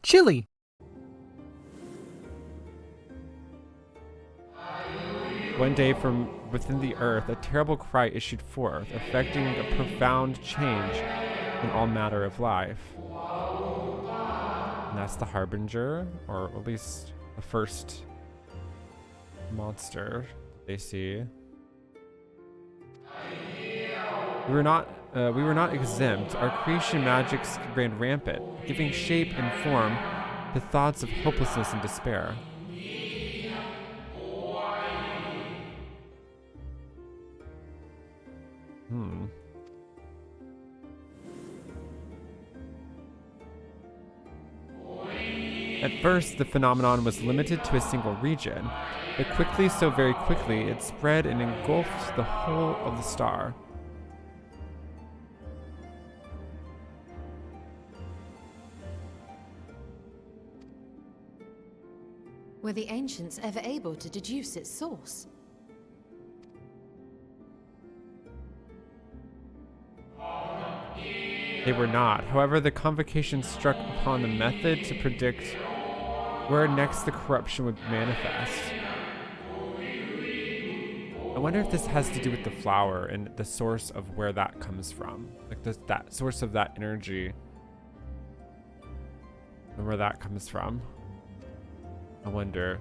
Chili. One day from within the earth, a terrible cry issued forth, effecting a profound change in all matter of life. And that's the Harbinger, or at least the first monster they see. We were not exempt. Our creation magics ran rampant, giving shape and form to thoughts of hopelessness and despair. At first, the phenomenon was limited to a single region, but quickly, so very quickly, it spread and engulfed the whole of the star. Were the ancients ever able to deduce its source? They were not. However, the convocation struck upon the method to predict where next the corruption would manifest. I wonder if this has to do with the flower and the source of where that comes from. Like that source of that energy and where that comes from. I wonder.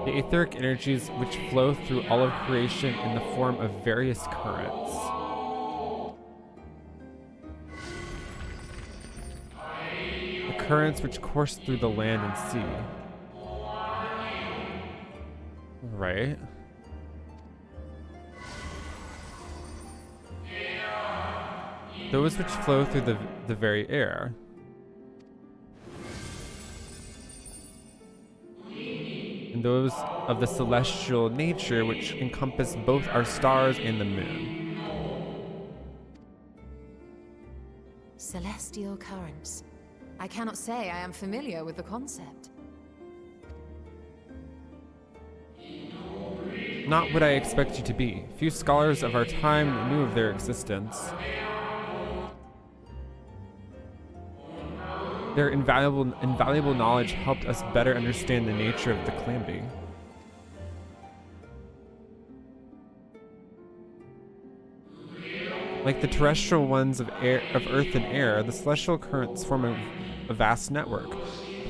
The etheric energies which flow through all of creation in the form of various currents. The currents which course through the land and sea. Right. Those which flow through the very air. And those of the celestial nature which encompass both our stars and the moon. Celestial currents. I cannot say I am familiar with the concept. Not what I expect you to be. Few scholars of our time knew of their existence. Their invaluable knowledge helped us better understand the nature of the calamity. Like the terrestrial ones of earth and air, the celestial currents form a vast network.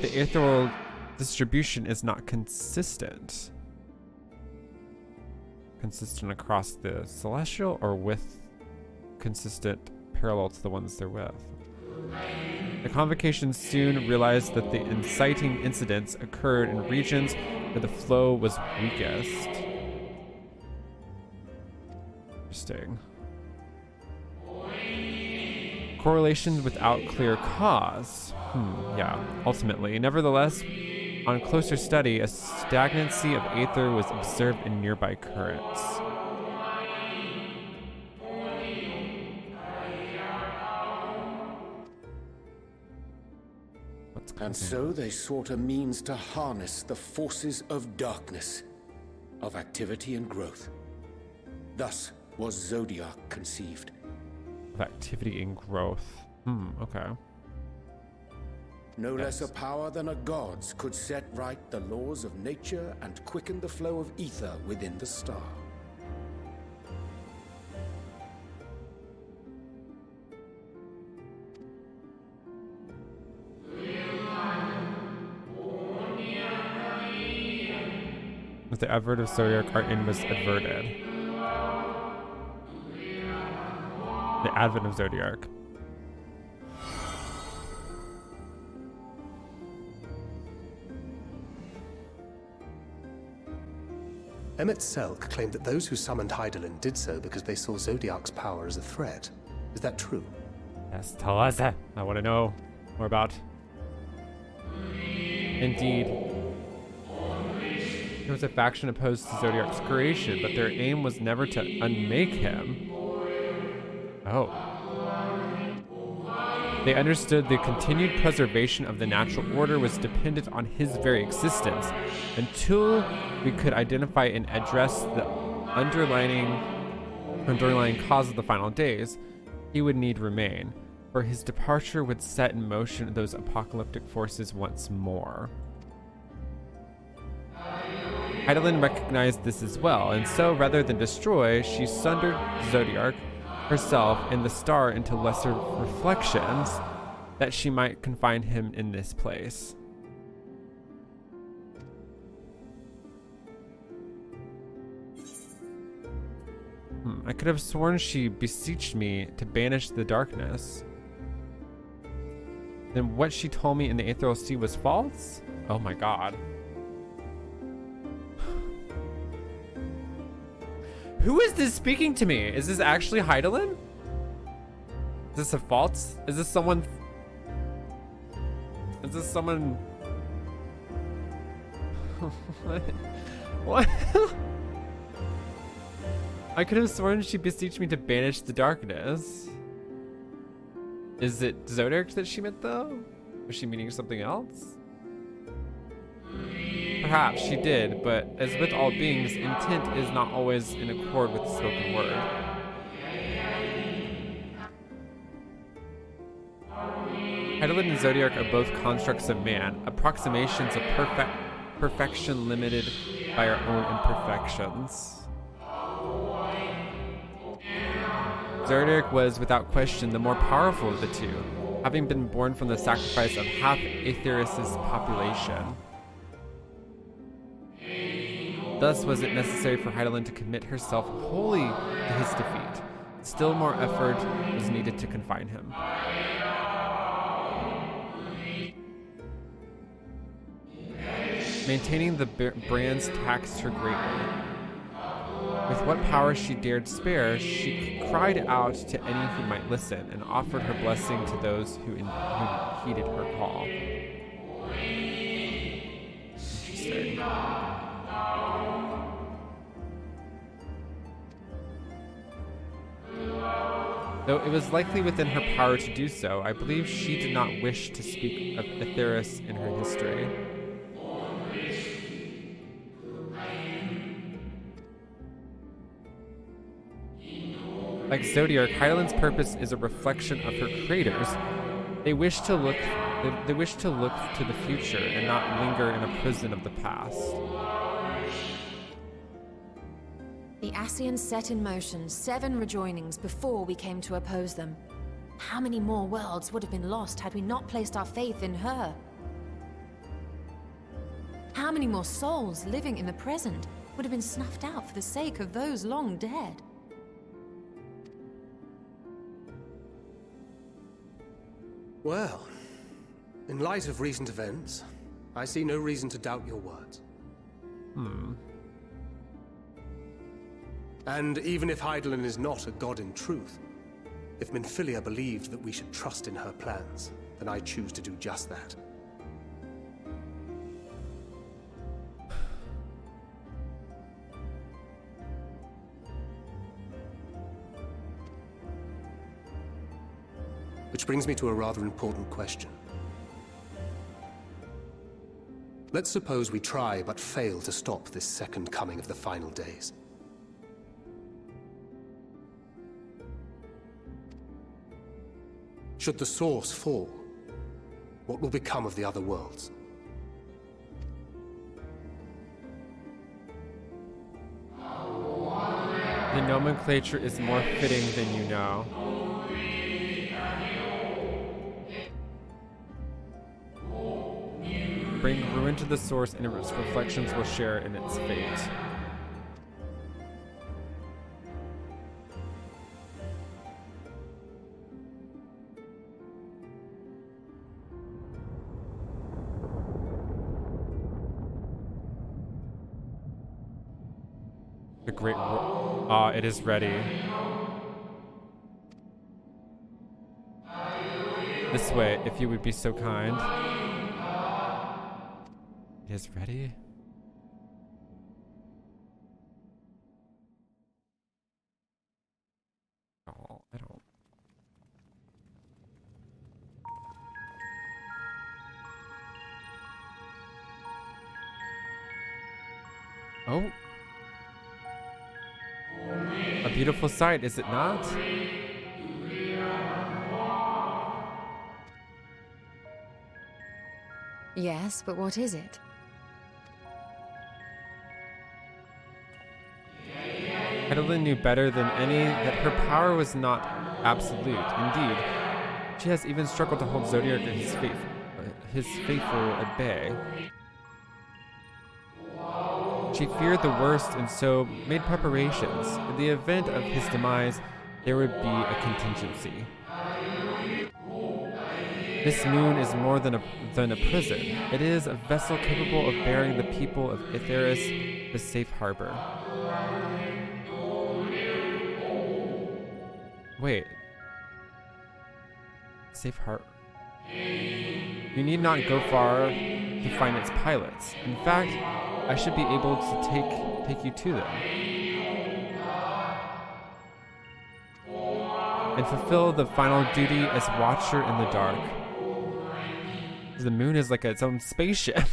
The ethereal distribution is not consistent. Consistent across the celestial, or with consistent parallel to the ones they're with. The convocation soon realized that the inciting incidents occurred in regions where the flow was weakest. Interesting. Correlations without clear cause. Yeah, ultimately. Nevertheless, on closer study, a stagnancy of aether was observed in nearby currents. And so they sought a means to harness the forces of darkness, of activity and growth. Thus was Zodiac conceived. Of activity and growth. Okay. No less a power than a god's could set right the laws of nature and quicken the flow of ether within the star. With the advert of Zodiac, our end was averted. The advent of Zodiac. Emmett Selk claimed that those who summoned Hydaelyn did so because they saw Zodiac's power as a threat. Is that true? Yes, tell us. I want to know more about. Indeed. There was a faction opposed to Zodiark's creation, but their aim was never to unmake him. Oh. They understood the continued preservation of the natural order was dependent on his very existence. Until we could identify and address the underlying cause of the final days, he would need remain, for his departure would set in motion those apocalyptic forces once more. Hydaelyn recognized this as well, and so rather than destroy, she sundered Zodiark herself and the star into lesser reflections that she might confine him in this place. I could have sworn she beseeched me to banish the darkness. Then what she told me in the Aetheral Sea was false? Oh my god. Who is this speaking to me? Is this actually Hydaelyn? Is this a false? Is this someone? Is this someone? What? What? I could have sworn she beseeched me to banish the darkness. Is it Zodiark that she meant though? Was she meaning something else? Perhaps she did, but as with all beings, intent is not always in accord with the spoken word. Hydaelyn and Zodiark are both constructs of man, approximations of perfection limited by our own imperfections. Zodiark was, without question, the more powerful of the two, having been born from the sacrifice of half Aetheris' population. Thus was it necessary for Hydaelyn to commit herself wholly to his defeat. Still more effort was needed to confine him. Maintaining the brands taxed her greatly. With what power she dared spare, she cried out to any who might listen and offered her blessing to those who heeded her call. Interesting. Though it was likely within her power to do so, I believe she did not wish to speak of Aetheris in her history. Like Zodiark, Hydaelyn's purpose is a reflection of her creators. They wish to look to the future and not linger in a prison of the past. The Ascians set in motion 7 rejoinings before we came to oppose them. How many more worlds would have been lost had we not placed our faith in her? How many more souls living in the present would have been snuffed out for the sake of those long dead? Well, in light of recent events, I see no reason to doubt your words. And even if Hydaelyn is not a god in truth, if Minfilia believed that we should trust in her plans, then I choose to do just that. Which brings me to a rather important question. Let's suppose we try but fail to stop this second coming of the final days. Should the source fall, what will become of the other worlds? The nomenclature is more fitting than you know. Bring ruin to the source, and its reflections will share in its fate. The great it is ready. This way, if you would be so kind. It is ready? Oh. A beautiful sight, is it not? Yes, but what is it? Hedlin knew better than any that her power was not absolute. Indeed, she has even struggled to hold Zodiac and his faithful at bay. She feared the worst and so made preparations. In the event of his demise, there would be a contingency. This moon is more than a prison. It is a vessel capable of bearing the people of Itheris the safe harbor. Wait. Safe harbor. You need not go far to find its pilots. In fact, I should be able to take you to them. And fulfill the final duty as watcher in the dark. The moon is like its own spaceship.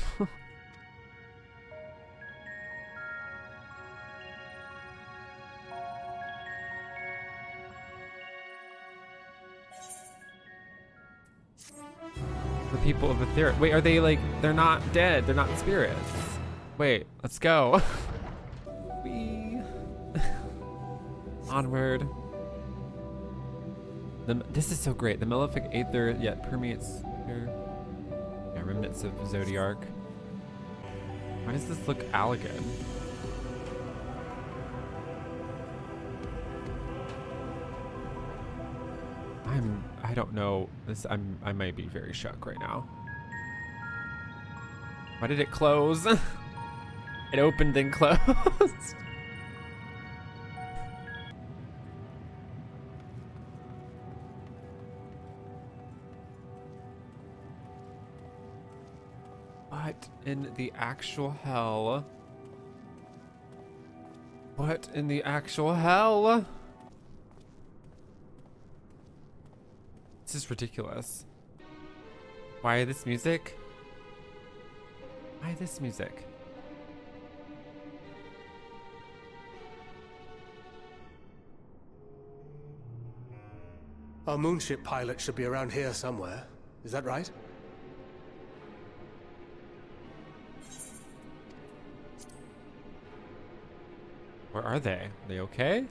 The people of Ethereum. Wait, are they like, they're not dead, they're not spirits. Wait, let's go. Onward. This is so great. The malefic aether yet permeates here. Yeah, remnants of Zodiac. Why does this look elegant? I don't know. I might be very shook right now. Why did it close? It opened then closed. What in the actual hell? What in the actual hell? This is ridiculous. Why this music? Why this music? Our moonship pilot should be around here somewhere. Is that right? Where are they? Are they okay?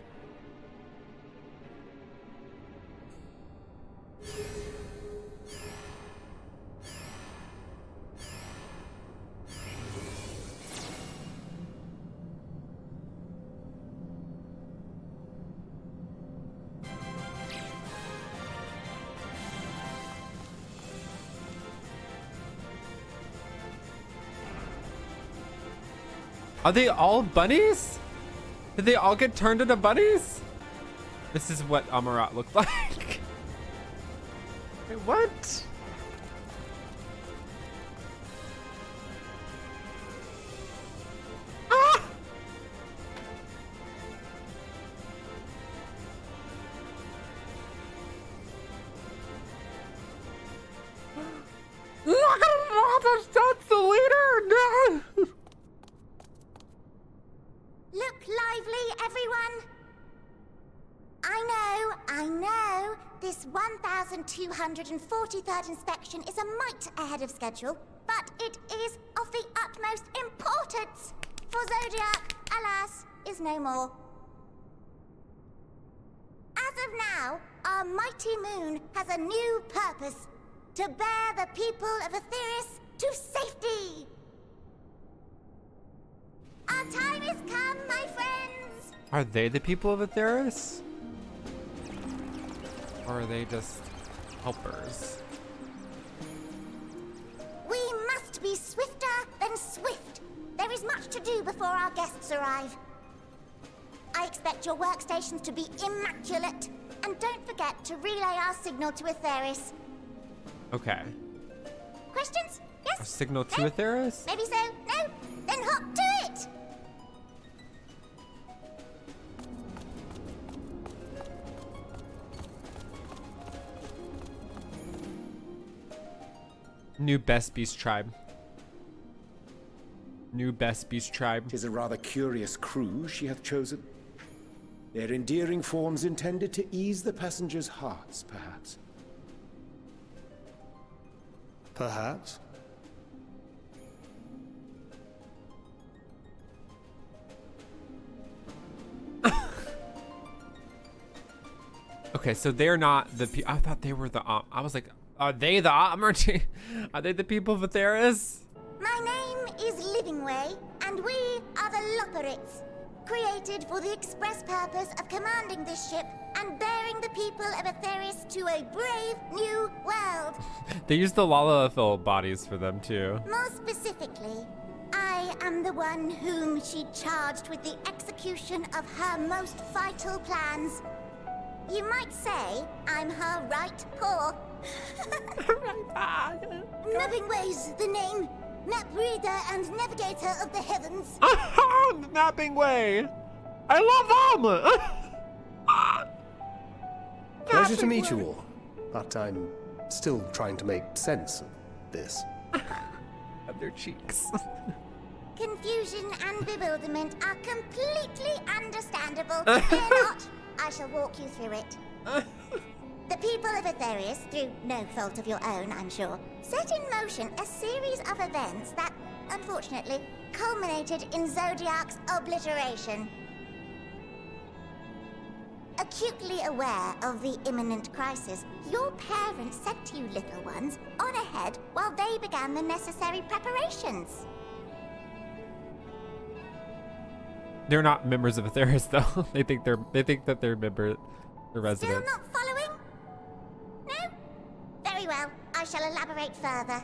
Are they all bunnies? Did they all get turned into bunnies? This is what Amarat looked like. Wait, what? Ah! Look at that's the leader! No! Look lively, everyone! I know, this 1243rd inspection is a mite ahead of schedule, but it is of the utmost importance, for Zodiac, alas, is no more. As of now, our mighty moon has a new purpose, to bear the people of Etheris to safety! Our time has come, my friends! Are they the people of Etheris? Or are they just helpers? We must be swifter than swift. There is much to do before our guests arrive. I expect your workstations to be immaculate. And don't forget to relay our signal to Etheris. Okay. Questions? Yes? A signal to No? Etheris? Maybe so? No? Then hop to it! New Best Beast tribe. new best beast tribe. 'Tis a rather curious crew she hath chosen. Their endearing forms intended to ease the passengers' hearts, perhaps. Perhaps. Okay, so they're not the I thought they were the I was like, are they the armor team? Are they the people of Atheris? My name is Livingway, and we are the Loporrits, created for the express purpose of commanding this ship and bearing the people of Atheris to a brave new world. They use the Lalafil bodies for them too. More specifically, I am the one whom she charged with the execution of her most vital plans. You might say I'm her right paw. Livingway's the name. Map reader and navigator of the heavens. Mapping way. I love them. Pleasure to meet you all, but I'm still trying to make sense of this. Of their cheeks. Confusion and bewilderment are completely understandable. Fear not, I shall walk you through it. The people of Atheris, through no fault of your own, I'm sure, set in motion a series of events that, unfortunately, culminated in Zodiac's obliteration. Acutely aware of the imminent crisis, your parents sent you little ones on ahead while they began the necessary preparations. They're not members of Atheris though. They think that they're residents. Still not following? No? Very well. I shall elaborate further.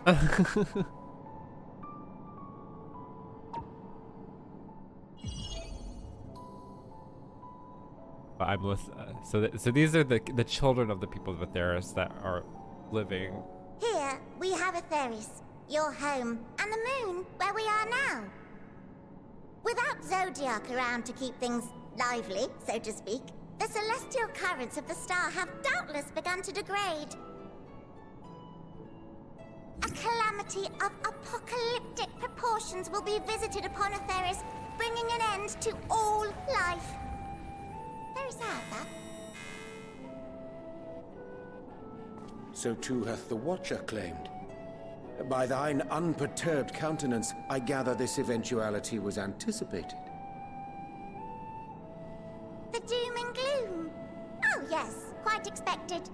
I'm so these are the children of the people of Atheris that are living. Here we have Atheris, your home, and the moon, where we are now. Without Zodiac around to keep things lively, so to speak, the celestial currents of the star have doubtless begun to degrade. A calamity of apocalyptic proportions will be visited upon Atheris, bringing an end to all life. Very sad, that. So too hath the Watcher claimed. By thine unperturbed countenance, I gather this eventuality was anticipated. The doom and gloom. Oh yes, quite expected.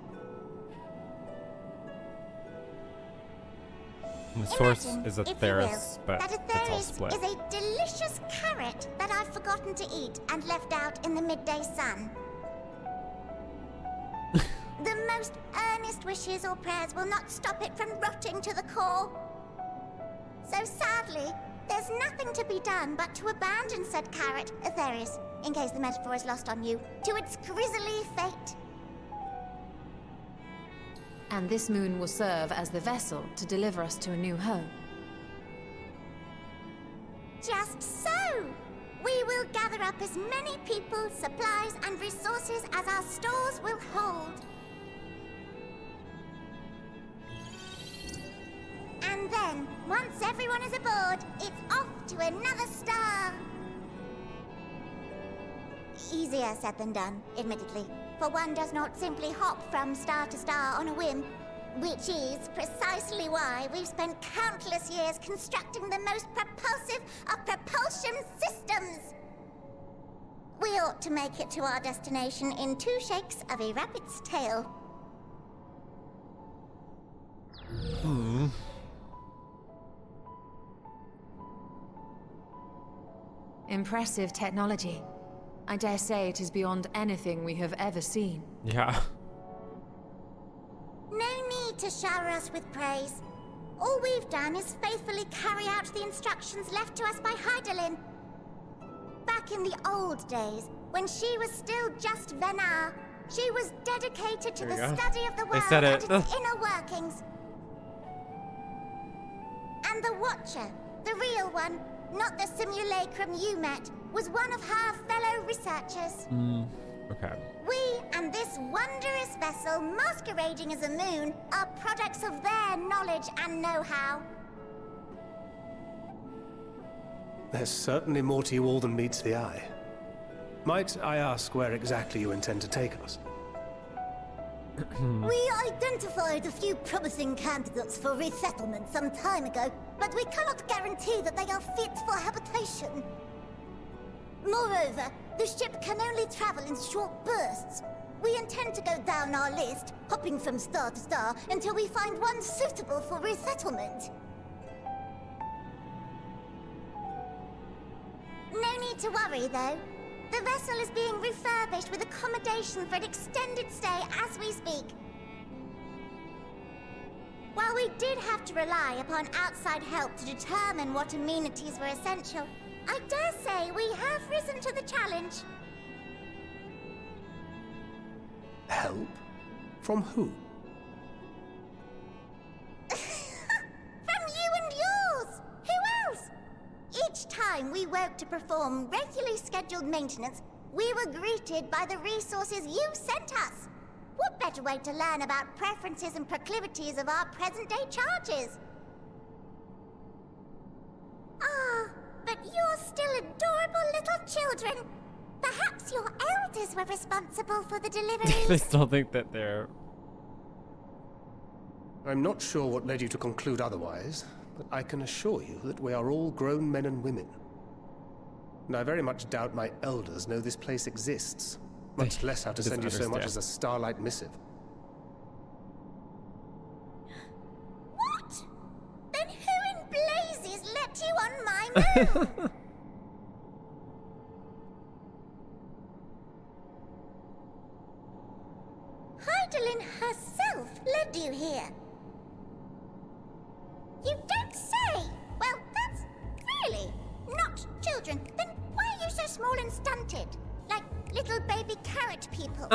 The source Imagine, is if you Atheris, will, but that it's all Atheris split. is a delicious carrot that I've forgotten to eat and left out in the midday sun. The most earnest wishes or prayers will not stop it from rotting to the core. So sadly, there's nothing to be done but to abandon said carrot, Atheris, in case the metaphor is lost on you, to its grisly fate. And this moon will serve as the vessel to deliver us to a new home. Just so! We will gather up as many people, supplies, and resources as our stores will hold. And then, once everyone is aboard, it's off to another star. Easier said than done, admittedly, for one does not simply hop from star to star on a whim, which is precisely why we've spent countless years constructing the most propulsive of propulsion systems. We ought to make it to our destination in 2 shakes of a rabbit's tail. Impressive technology. I dare say it is beyond anything we have ever seen. Yeah. No need to shower us with praise. All we've done is faithfully carry out the instructions left to us by Hydaelyn. Back in the old days, when she was still just Venar, she was dedicated to There the you go. study of the They world said and it. its inner workings. And the Watcher, the real one, not the simulacrum you met, was one of her fellow researchers. Okay. We and this wondrous vessel masquerading as a moon are products of their knowledge and know-how. There's certainly more to you all than meets the eye. Might I ask where exactly you intend to take us? We identified a few promising candidates for resettlement some time ago, but we cannot guarantee that they are fit for habitation. Moreover, the ship can only travel in short bursts. We intend to go down our list, hopping from star to star, until we find one suitable for resettlement. No need to worry, though. The vessel is being refurbished with accommodation for an extended stay as we speak. While we did have to rely upon outside help to determine what amenities were essential, I dare say we have risen to the challenge. Help? From who? From you and yours! Who else? Each time we woke to perform regularly scheduled maintenance, we were greeted by the resources you sent us. What better way to learn about preferences and proclivities of our present-day charges? Ah, but you're still adorable little children. Perhaps your elders were responsible for the deliveries. They still think that they're... I'm not sure what led you to conclude otherwise, but I can assure you that we are all grown men and women. And I very much doubt my elders know this place exists, much less how to send you so much as a starlight missive. What? Then who in blazes let you on my moon? Heidelin herself led you here. You don't say! Well, that's really not children. Then why are you so small and stunted? Like little baby carrot people.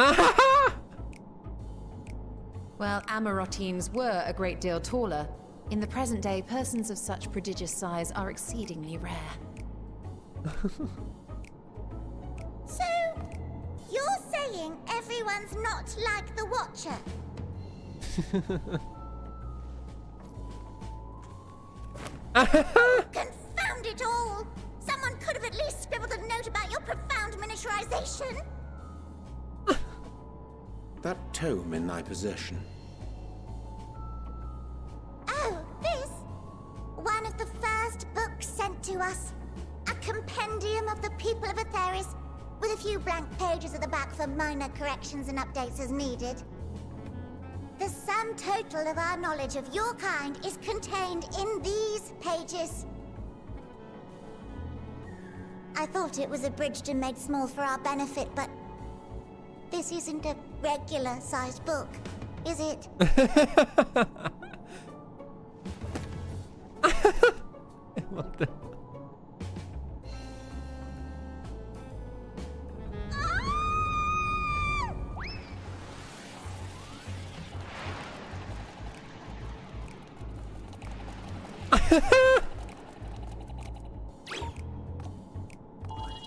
Well, Amarotines were a great deal taller. In the present day, persons of such prodigious size are exceedingly rare. So, you're saying everyone's not like the Watcher? Confound it all! Someone could have at least scribbled a note about your profound miniaturization. That tome in thy possession. Oh, this? One of the first books sent to us. A compendium of the people of Aetheris, with a few blank pages at the back for minor corrections and updates as needed. The sum total of our knowledge of your kind is contained in these pages. I thought it was abridged and made small for our benefit, but this isn't a regular-sized book, is it? I love that.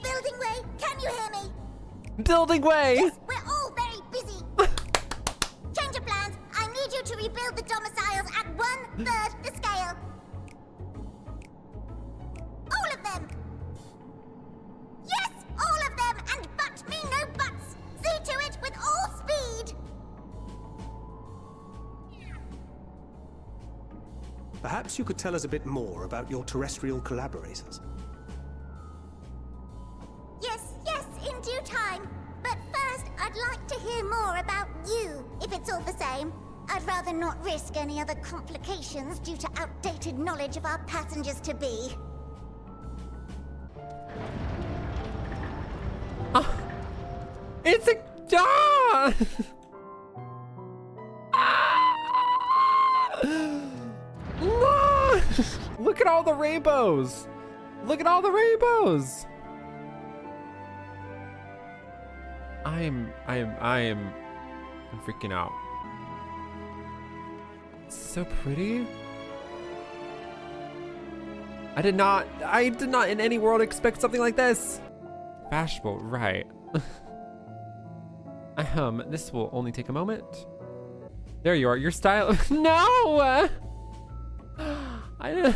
Building way, can you hear me? Building way! Yes, we're all very busy. Change of plans. I need you to rebuild the domiciles at 1/3 the scale. All of them. Yes, all of them, and but me no buts. See to it with all speed. Perhaps you could tell us a bit more about your terrestrial collaborators. Yes, in due time. But first, I'd like to hear more about you, if it's all the same. I'd rather not risk any other complications due to outdated knowledge of our passengers-to-be. It's a... Ah! Look at all the rainbows! Look at all the rainbows! I'm freaking out. It's so pretty. I did not in any world expect something like this. Fashionable, right. This will only take a moment. There you are, your style. No! I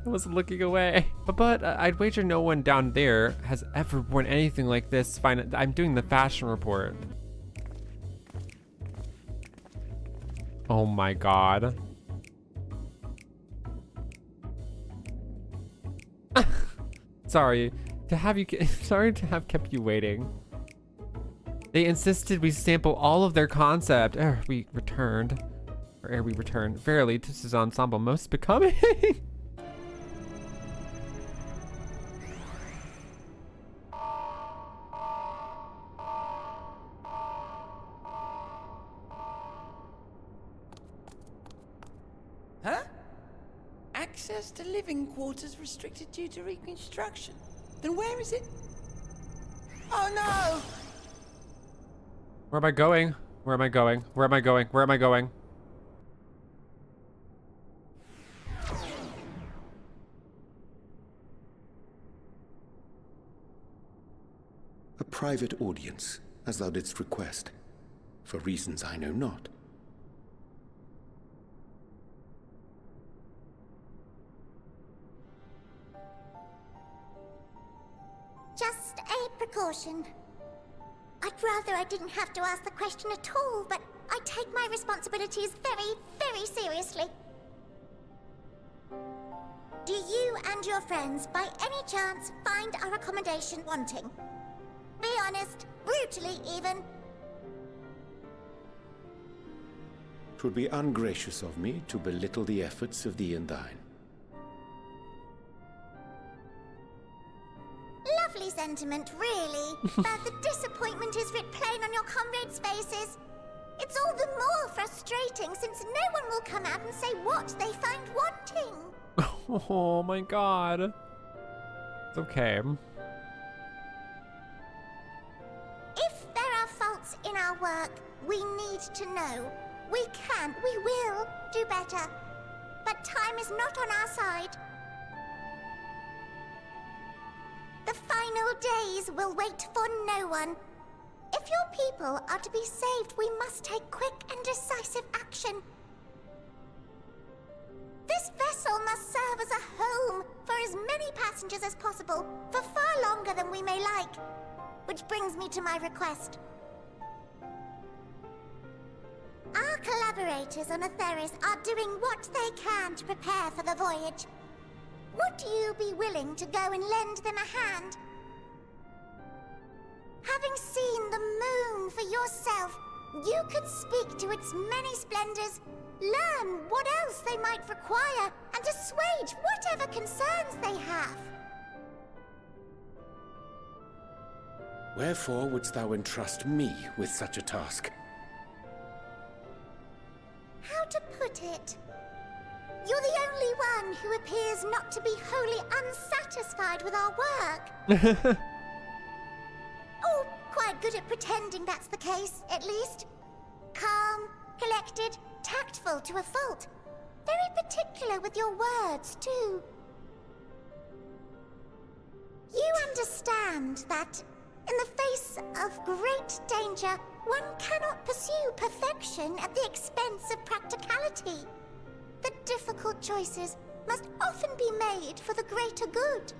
I wasn't looking away. But I'd wager no one down there has ever worn anything like this. Fine, I'm doing the fashion report. Oh my god. Sorry to have kept you waiting. They insisted we sample all of their concept ere we returned. Verily, this is ensemble most becoming. Huh? Access to living quarters restricted due to reconstruction. Then where is it? Oh no! Where am I going? Where am I going? Where am I going? Where am I going? A private audience, as thou didst request, for reasons I know not. Just a precaution. I'd rather I didn't have to ask the question at all, but I take my responsibilities very, very seriously. Do you and your friends, by any chance, find our accommodation wanting? Be honest, brutally even. 'Twould be ungracious of me to belittle the efforts of thee and thine. Lovely sentiment, really. But the disappointment is writ plain on your comrades' faces. It's all the more frustrating since no one will come out and say what they find wanting. Oh my god. It's okay. If there are faults in our work, we need to know. We will do better. But time is not on our side. The final days will wait for no one. If your people are to be saved, we must take quick and decisive action. This vessel must serve as a home for as many passengers as possible, for far longer than we may like. Which brings me to my request. Our collaborators on Atheris are doing what they can to prepare for the voyage. Would you be willing to go and lend them a hand? Having seen the moon for yourself, you could speak to its many splendors, learn what else they might require, and assuage whatever concerns they have. Wherefore wouldst thou entrust me with such a task? How to put it? You're the only one who appears not to be wholly unsatisfied with our work. Oh, quite good at pretending that's the case, at least. Calm, collected, tactful to a fault. Very particular with your words, too. You understand that, in the face of great danger, one cannot pursue perfection at the expense of practicality. The difficult choices must often be made for the greater good.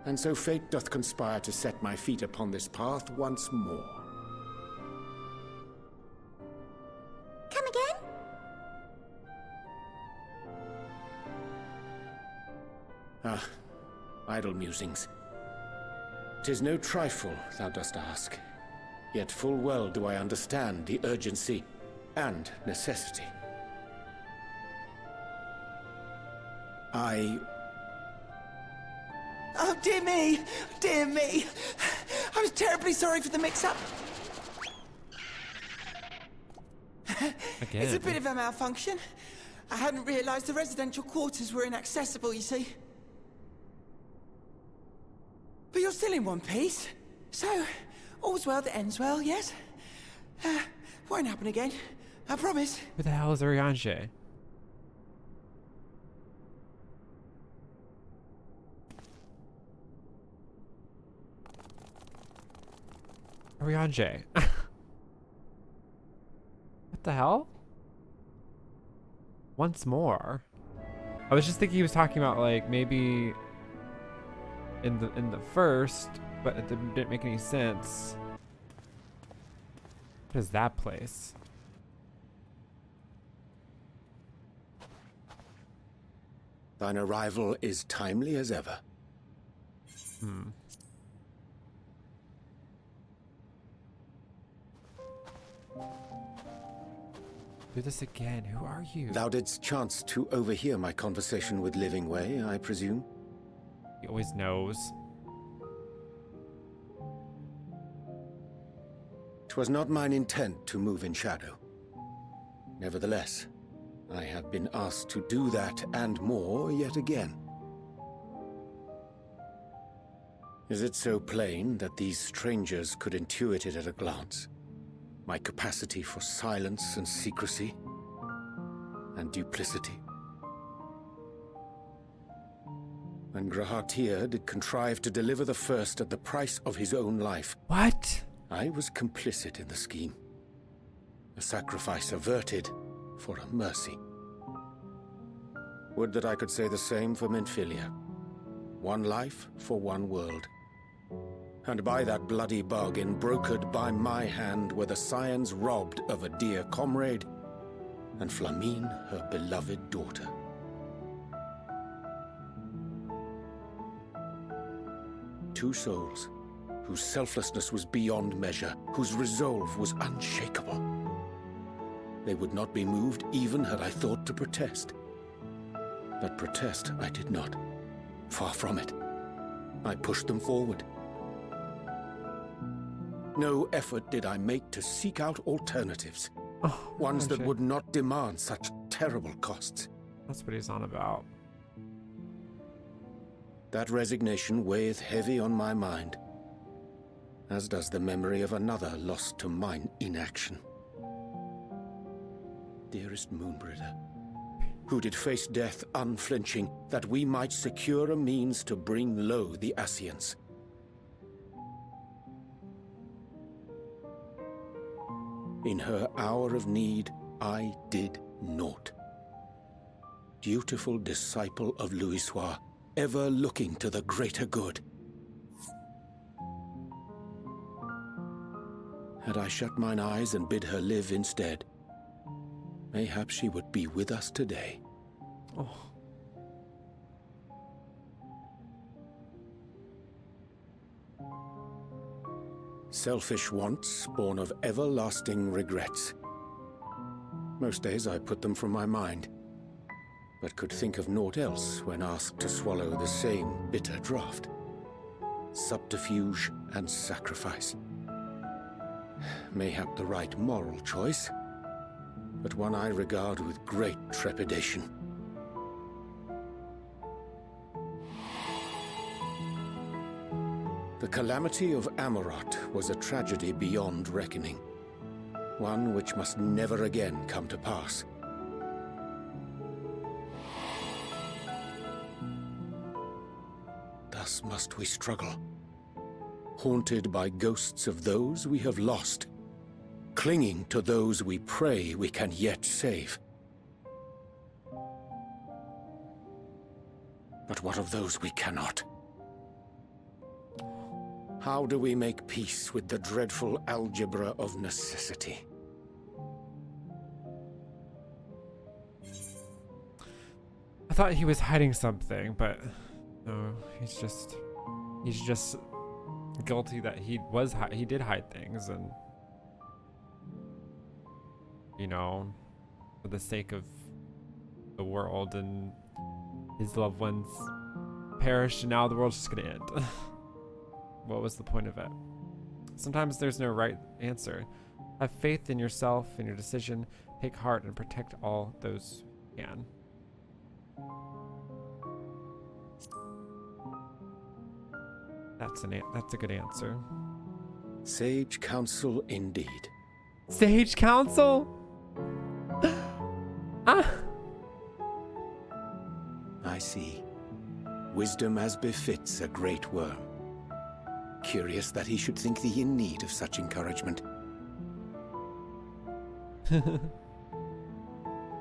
And so fate doth conspire to set my feet upon this path once more. Come again? Ah, idle musings. 'Tis no trifle thou dost ask. Yet full well do I understand the urgency and necessity. Oh, dear me! Dear me! I was terribly sorry for the mix-up. It's a bit of a malfunction. I hadn't realized the residential quarters were inaccessible, you see. But you're still in one piece, so all's well that ends well, yes? Won't happen again, I promise. Who the hell is Arianje? Arianje. What What the hell? Once more. I was just thinking he was talking about like maybe in the first, but it didn't make any sense. What is that place? Thine arrival is timely as ever. Do this again. Who are you? Thou didst chance to overhear my conversation with Living Way, I presume? He always knows. 'Twas not mine intent to move in shadow. Nevertheless, I have been asked to do that and more yet again. Is it so plain that these strangers could intuit it at a glance? My capacity for silence and secrecy and duplicity? And Grahatir did contrive to deliver the first at the price of his own life. What? I was complicit in the scheme. A sacrifice averted for a mercy. Would that I could say the same for Menphilia. One life for one world. And by that bloody bargain brokered by my hand were the scions robbed of a dear comrade, and Flamine her beloved daughter. Two souls, whose selflessness was beyond measure, whose resolve was unshakable. They would not be moved even had I thought to protest. But protest I did not. Far from it. I pushed them forward. No effort did I make to seek out alternatives. Ones that would not demand such terrible costs. That's what he's on about. That resignation weigheth heavy on my mind, as does the memory of another lost to mine inaction. Dearest Moonbringer, who did face death unflinching, that we might secure a means to bring low the Ascians. In her hour of need, I did naught. Dutiful disciple of Louisoix, ever looking to the greater good. Had I shut mine eyes and bid her live instead, mayhap she would be with us today. Oh. Selfish wants born of everlasting regrets. Most days I put them from my mind, but could think of naught else when asked to swallow the same bitter draught. Subterfuge and sacrifice. Mayhap the right moral choice, but one I regard with great trepidation. The calamity of Amarot was a tragedy beyond reckoning, one which must never again come to pass. Thus must we struggle, haunted by ghosts of those we have lost, clinging to those we pray we can yet save. But what of those we cannot? How do we make peace with the dreadful algebra of necessity? I thought he was hiding something, but no, he's just guilty that he did hide things, and you know, for the sake of the world and his loved ones perished, and now the world's just gonna end. What was the point of it? Sometimes there's no right answer. Have faith in yourself and your decision. Take heart and protect all those who can. That's a good answer. Sage counsel indeed. Sage counsel? Ah! I see. Wisdom as befits a great worm. Curious that he should think thee in need of such encouragement.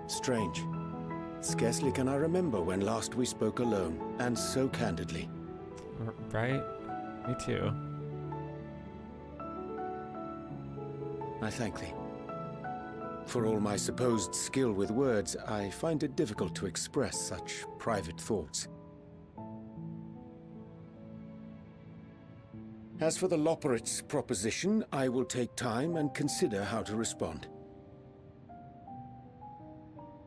Strange. Scarcely can I remember when last we spoke alone, and so candidly. Right? Me too. I thank thee. For all my supposed skill with words, I find it difficult to express such private thoughts. As for the Loporrits' proposition, I will take time and consider how to respond.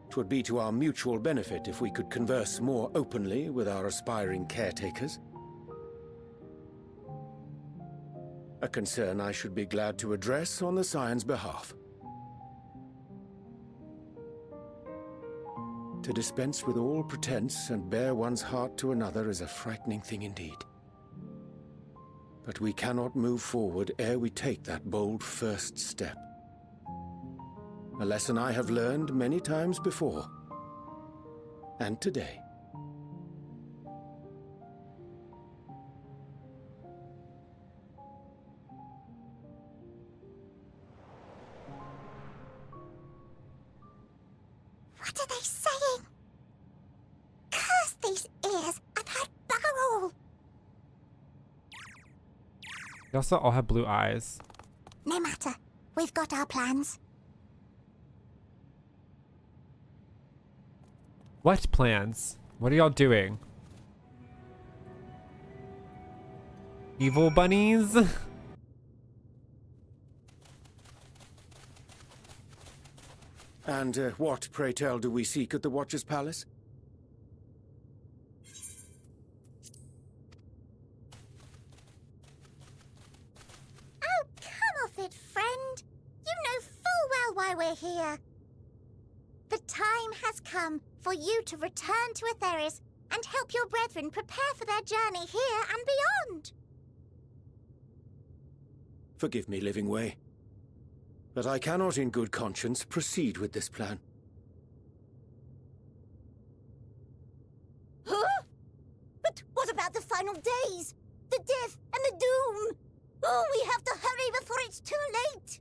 'Twould be to our mutual benefit if we could converse more openly with our aspiring caretakers. A concern I should be glad to address on the Scion's behalf. To dispense with all pretense and bare one's heart to another is a frightening thing indeed. But we cannot move forward ere we take that bold first step. A lesson I have learned many times before. And today. What are they saying? Curse these ears! I've heard bugger all! They also all have blue eyes. No matter. We've got our plans. What plans? What are y'all doing? Evil bunnies? And what, pray tell, do we seek at the Watcher's Palace? Oh, come off it, friend. You know full well why we're here. The time has come for you to return to Etheris and help your brethren prepare for their journey here and beyond. Forgive me, Living Way. But I cannot in good conscience proceed with this plan. Huh? But what about the final days? The death and the doom? Oh, we have to hurry before it's too late.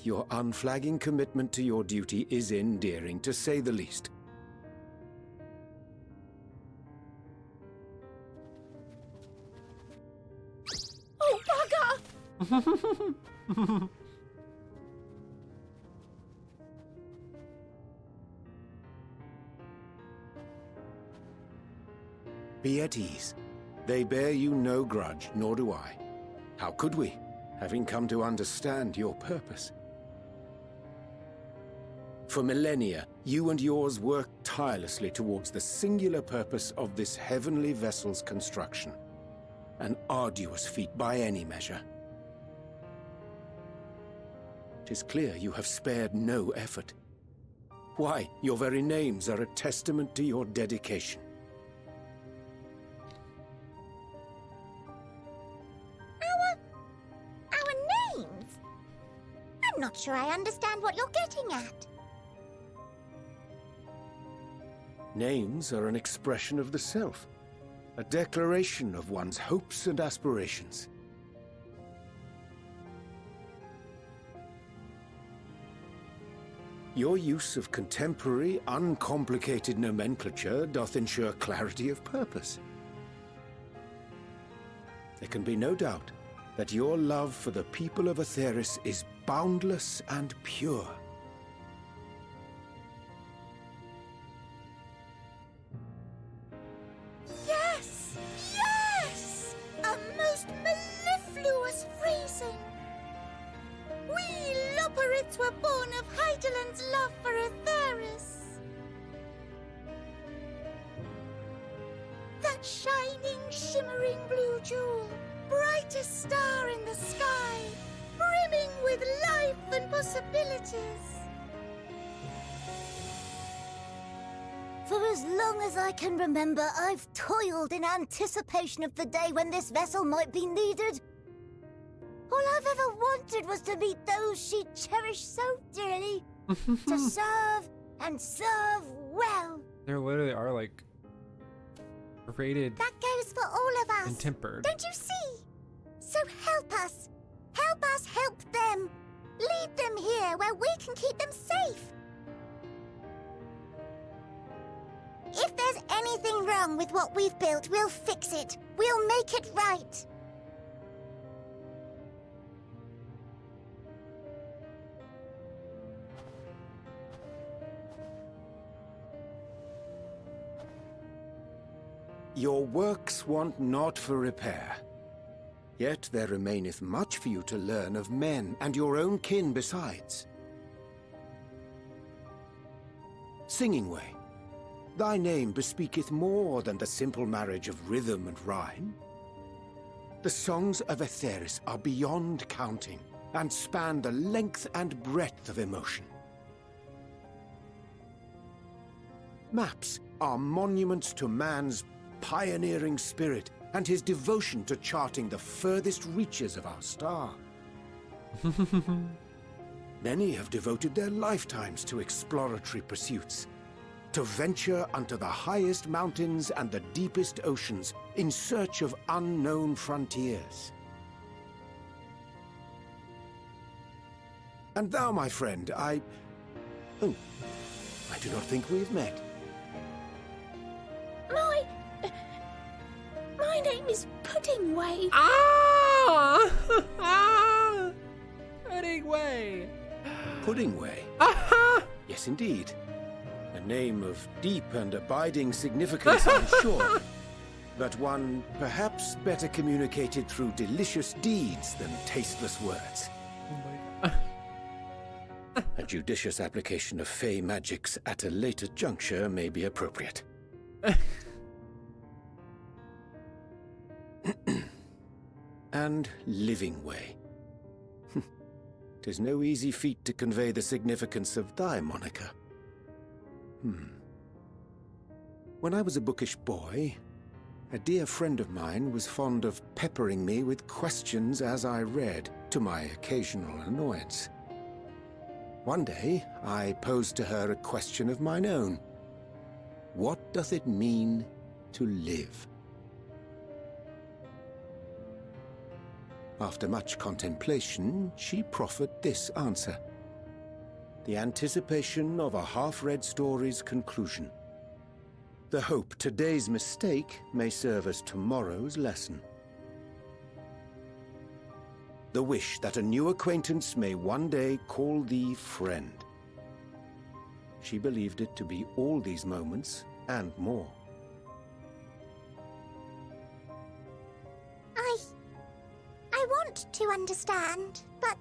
Your unflagging commitment to your duty is endearing, to say the least. Oh, bugger! Be at ease. They bear you no grudge, nor do I. How could we, having come to understand your purpose? For millennia, you and yours worked tirelessly towards the singular purpose of this heavenly vessel's construction. An arduous feat by any measure. 'Tis clear you have spared no effort. Why, your very names are a testament to your dedication. Our names? I'm not sure I understand what you're getting at. Names are an expression of the self, a declaration of one's hopes and aspirations. Your use of contemporary, uncomplicated nomenclature doth ensure clarity of purpose. There can be no doubt that your love for the people of Etheris is boundless and pure. Yes! Yes! A most mellifluous phrasing! We Loporrits were born of Hydaelyn's love for Etheris. That shining, shimmering blue jewel, brightest star in the sky, brimming with life and possibilities. For as long as I can remember, I've toiled in anticipation of the day when this vessel might be needed. All I've ever wanted was to meet those she cherished so dearly, to serve and serve well. They literally are like rated That goes for all of us. and tempered. Don't you see? So help us! Help us help them! Lead them here where we can keep them safe! If there's anything wrong with what we've built, we'll fix it. We'll make it right. Your works want not for repair. Yet there remaineth much for you to learn of men, and your own kin besides. Singing Way, thy name bespeaketh more than the simple marriage of rhythm and rhyme. The songs of Etheris are beyond counting, and span the length and breadth of emotion. Maps are monuments to man's pioneering spirit and his devotion to charting the furthest reaches of our star. Many have devoted their lifetimes to exploratory pursuits, to venture unto the highest mountains and the deepest oceans in search of unknown frontiers. And thou, my friend, I do not think we've met. My name is Pudding Way. Pudding Way. Pudding Way? Yes, indeed. A name of deep and abiding significance, I'm sure. But one perhaps better communicated through delicious deeds than tasteless words. A judicious application of fey magics at a later juncture may be appropriate. And Living Way. 'Tis no easy feat to convey the significance of thy moniker. When I was a bookish boy, a dear friend of mine was fond of peppering me with questions as I read, to my occasional annoyance. One day, I posed to her a question of mine own. What doth it mean to live? After much contemplation, she proffered this answer. The anticipation of a half-read story's conclusion. The hope today's mistake may serve as tomorrow's lesson. The wish that a new acquaintance may one day call thee friend. She believed it to be all these moments and more. I want to understand, but...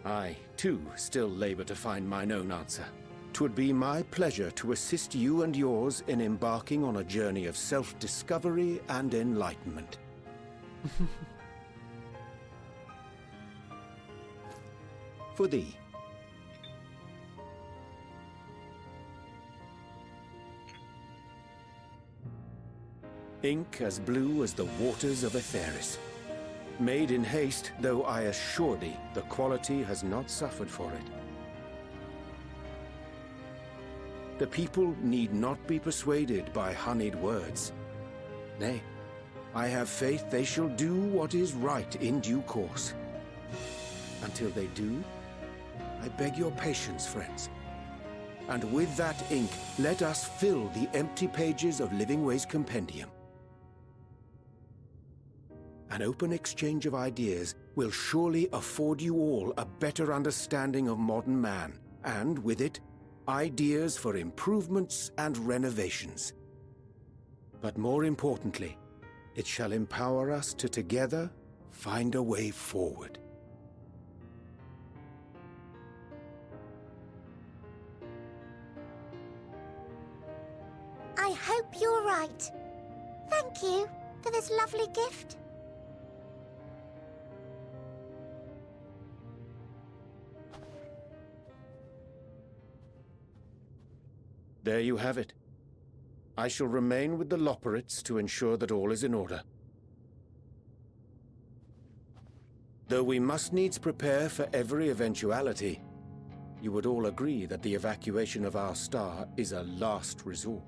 I, too, still labor to find mine own answer. 'Twould be my pleasure to assist you and yours in embarking on a journey of self-discovery and enlightenment. For thee. Ink as blue as the waters of Etheris. Made in haste, though I assure thee, the quality has not suffered for it. The people need not be persuaded by honeyed words. Nay, I have faith they shall do what is right in due course. Until they do, I beg your patience, friends. And with that ink, let us fill the empty pages of Living Way's compendium. An open exchange of ideas will surely afford you all a better understanding of modern man, and with it, ideas for improvements and renovations. But more importantly, it shall empower us to together find a way forward. I hope you're right. Thank you for this lovely gift. There you have it. I shall remain with the Loporrits to ensure that all is in order. Though we must needs prepare for every eventuality, you would all agree that the evacuation of our star is a last resort.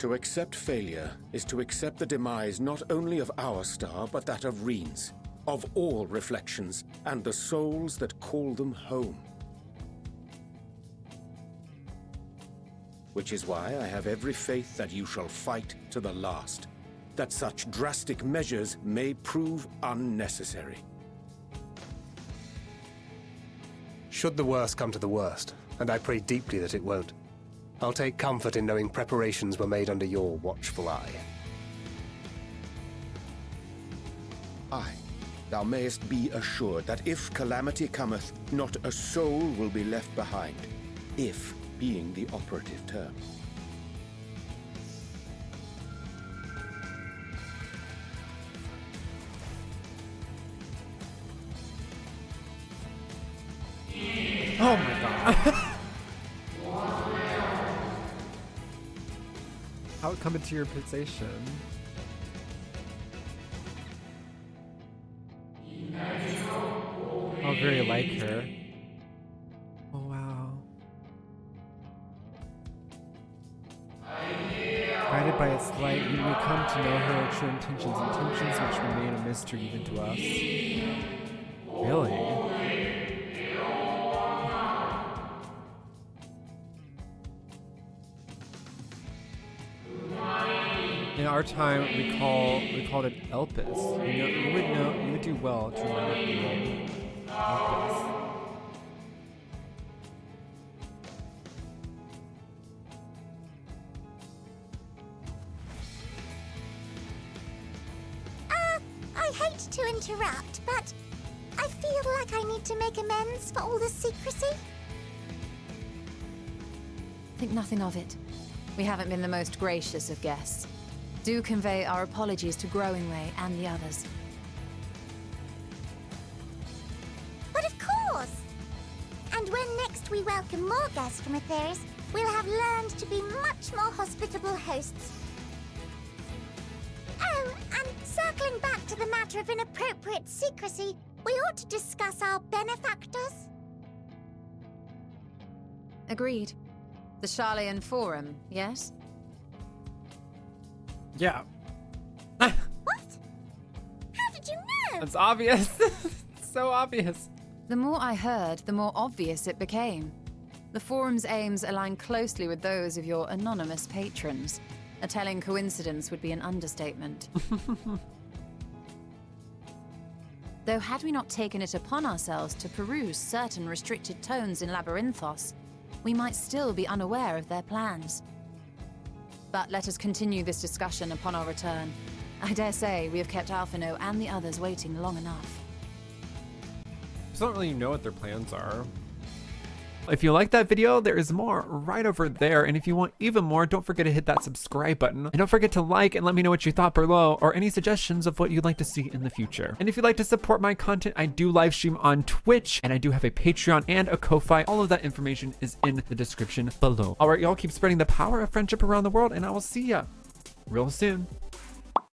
To accept failure is to accept the demise not only of our star, but that of Reen's, of all reflections, and the souls that call them home. Which is why I have every faith that you shall fight to the last, that such drastic measures may prove unnecessary. Should the worst come to the worst, and I pray deeply that it won't, I'll take comfort in knowing preparations were made under your watchful eye. Aye, thou mayest be assured that if calamity cometh, not a soul will be left behind, if being the operative term. Oh my god. How it come into your position? Oh, very like her. Oh wow. Guided by its light, we may come to know her true intentions which remain a mystery even to us. Really? In our time, we called it Elpis. You would do well to remember the name Elpis. I hate to interrupt, but I feel like I need to make amends for all the secrecy. Think nothing of it. We haven't been the most gracious of guests. Do convey our apologies to Growingway and the others. But of course! And when next we welcome more guests from Aetheris, we'll have learned to be much more hospitable hosts. Oh, and circling back to the matter of inappropriate secrecy, we ought to discuss our benefactors. Agreed. The Charlean Forum, yes? Yeah. What? How did you know? It's obvious. It's so obvious. The more I heard, the more obvious it became. The Forum's aims align closely with those of your anonymous patrons. A telling coincidence would be an understatement. Though had we not taken it upon ourselves to peruse certain restricted tones in Labyrinthos, we might still be unaware of their plans. But let us continue this discussion upon our return. I dare say we have kept Alphino and the others waiting long enough. I don't really know what their plans are. If you like that video, there is more right over there. And if you want even more, don't forget to hit that subscribe button. And don't forget to like and let me know what you thought below or any suggestions of what you'd like to see in the future. And if you'd like to support my content, I do live stream on Twitch and I do have a Patreon and a Ko-Fi. All of that information is in the description below. All right, y'all, keep spreading the power of friendship around the world and I will see ya real soon.